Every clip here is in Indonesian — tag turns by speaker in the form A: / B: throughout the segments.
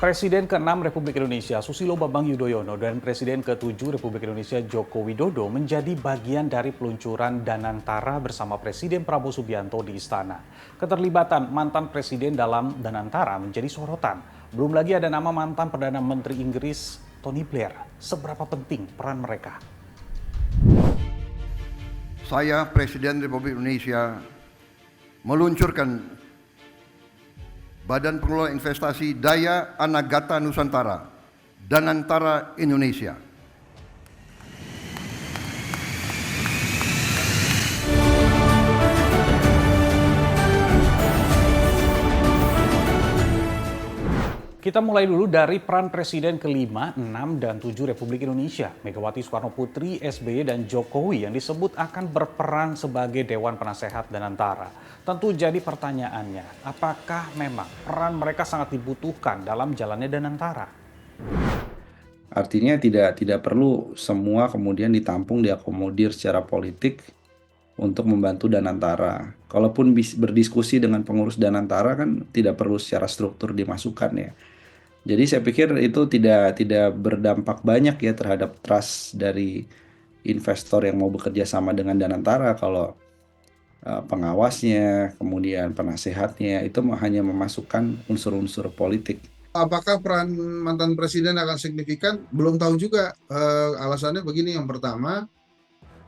A: Presiden ke-6 Republik Indonesia Susilo Bambang Yudhoyono dan Presiden ke-7 Republik Indonesia Joko Widodo menjadi bagian dari peluncuran Danantara bersama Presiden Prabowo Subianto di Istana. Keterlibatan mantan Presiden dalam Danantara menjadi sorotan. Belum lagi ada nama mantan Perdana Menteri Inggris Tony Blair. Seberapa penting peran mereka?
B: Saya Presiden Republik Indonesia meluncurkan Badan Pengelola Investasi Daya Anagata Nusantara, Danantara Indonesia.
A: Kita mulai dulu dari peran Presiden ke-5, 6, dan 7 Republik Indonesia. Megawati Soekarno Putri, SBY, dan Jokowi yang disebut akan berperan sebagai Dewan Penasehat Danantara. Tentu jadi pertanyaannya, apakah memang peran mereka sangat dibutuhkan dalam jalannya Danantara?
C: Artinya tidak perlu semua kemudian ditampung, diakomodir secara politik untuk membantu Danantara. Kalaupun berdiskusi dengan pengurus Danantara kan tidak perlu secara struktur dimasukkan ya. Jadi saya pikir itu tidak berdampak banyak ya terhadap trust dari investor yang mau bekerja sama dengan Danantara kalau pengawasnya, kemudian penasehatnya itu hanya memasukkan unsur-unsur politik.
D: Apakah peran mantan presiden akan signifikan? Belum tahu juga. Alasannya begini, yang pertama,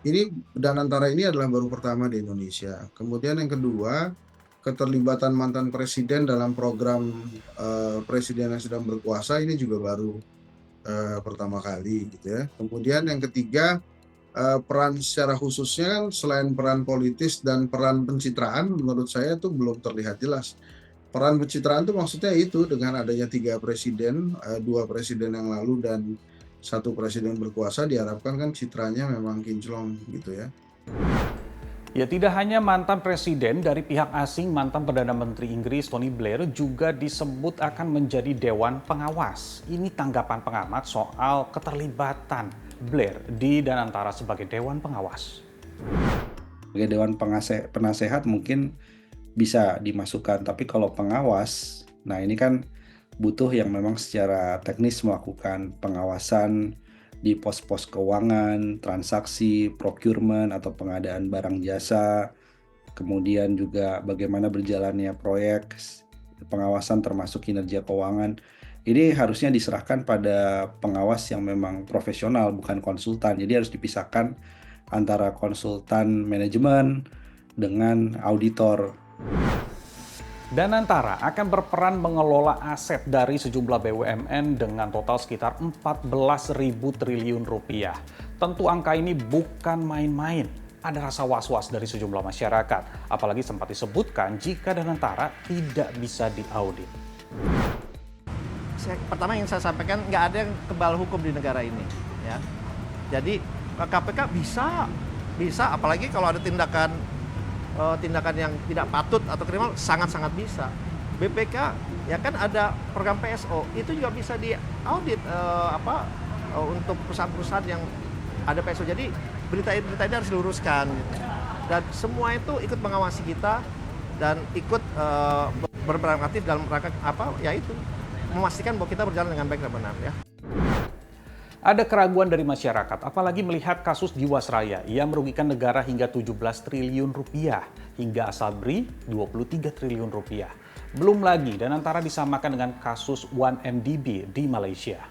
D: ini Danantara ini adalah baru pertama di Indonesia. Kemudian yang kedua, keterlibatan mantan presiden dalam program presiden yang sedang berkuasa ini juga baru pertama kali gitu ya. Kemudian yang ketiga, peran secara khususnya kan selain peran politis dan peran pencitraan, menurut saya itu belum terlihat jelas. Peran pencitraan itu maksudnya itu dengan adanya 3 presiden, 2 presiden yang lalu dan 1 presiden berkuasa, diharapkan kan citranya memang kinclong gitu ya.
A: Ya, tidak hanya mantan presiden dari pihak asing, mantan Perdana Menteri Inggris Tony Blair juga disebut akan menjadi Dewan Pengawas. Ini tanggapan pengamat soal keterlibatan Blair di Danantara sebagai Dewan Pengawas.
C: Sebagai Dewan Penasehat mungkin bisa dimasukkan, tapi kalau pengawas, nah ini kan butuh yang memang secara teknis melakukan pengawasan di pos-pos keuangan, transaksi, procurement atau pengadaan barang jasa, kemudian juga bagaimana berjalannya proyek, pengawasan termasuk kinerja keuangan. Ini harusnya diserahkan pada pengawas yang memang profesional, bukan konsultan. Jadi harus dipisahkan antara konsultan manajemen dengan auditor.
A: Danantara akan berperan mengelola aset dari sejumlah BUMN dengan total sekitar 14.000 triliun rupiah. Tentu angka ini bukan main-main. Ada rasa was-was dari sejumlah masyarakat, apalagi sempat disebutkan jika Danantara tidak bisa diaudit.
E: Pertama yang saya sampaikan, nggak ada yang kebal hukum di negara ini, ya. Jadi KPK bisa, apalagi kalau ada tindakan yang tidak patut atau kriminal, sangat-sangat bisa. BPK ya kan ada program PSO, itu juga bisa diaudit untuk perusahaan-perusahaan yang ada PSO. Jadi berita ini harus diluruskan gitu. Dan semua itu ikut mengawasi kita dan ikut berperan aktif dalam rangka yaitu memastikan bahwa kita berjalan dengan baik dan benar ya.
A: Ada keraguan dari masyarakat, apalagi melihat kasus Jiwasraya yang merugikan negara hingga 17 triliun rupiah, hingga Asabri 23 triliun rupiah. Belum lagi Danantara disamakan dengan kasus 1MDB di Malaysia.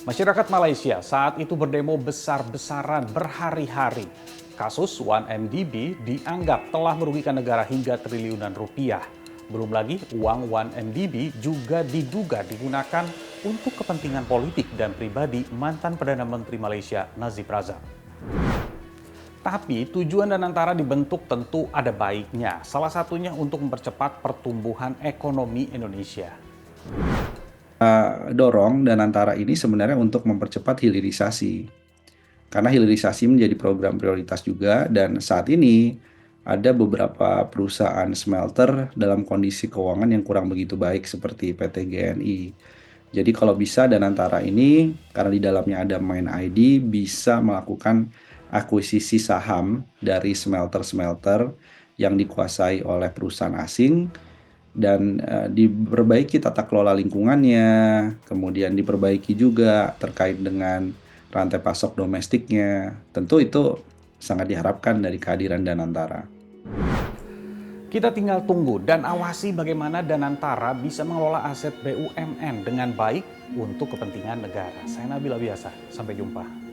A: Masyarakat Malaysia saat itu berdemo besar-besaran berhari-hari. Kasus 1MDB dianggap telah merugikan negara hingga triliunan rupiah. Belum lagi uang 1MDB juga diduga digunakan untuk kepentingan politik dan pribadi mantan Perdana Menteri Malaysia Nazib Razak. Tapi tujuan Danantara dibentuk tentu ada baiknya, salah satunya untuk mempercepat pertumbuhan ekonomi Indonesia.
C: Dorong Danantara ini sebenarnya untuk mempercepat hilirisasi. Karena hilirisasi menjadi program prioritas juga, dan saat ini ada beberapa perusahaan smelter dalam kondisi keuangan yang kurang begitu baik seperti PT GNI. Jadi kalau bisa Danantara ini, karena di dalamnya ada Main ID, bisa melakukan akuisisi saham dari smelter-smelter yang dikuasai oleh perusahaan asing dan diperbaiki tata kelola lingkungannya, kemudian diperbaiki juga terkait dengan rantai pasok domestiknya. Tentu itu sangat diharapkan dari kehadiran Danantara.
A: Kita tinggal tunggu dan awasi bagaimana Danantara bisa mengelola aset BUMN dengan baik untuk kepentingan negara. Saya Nabila Biasa, sampai jumpa.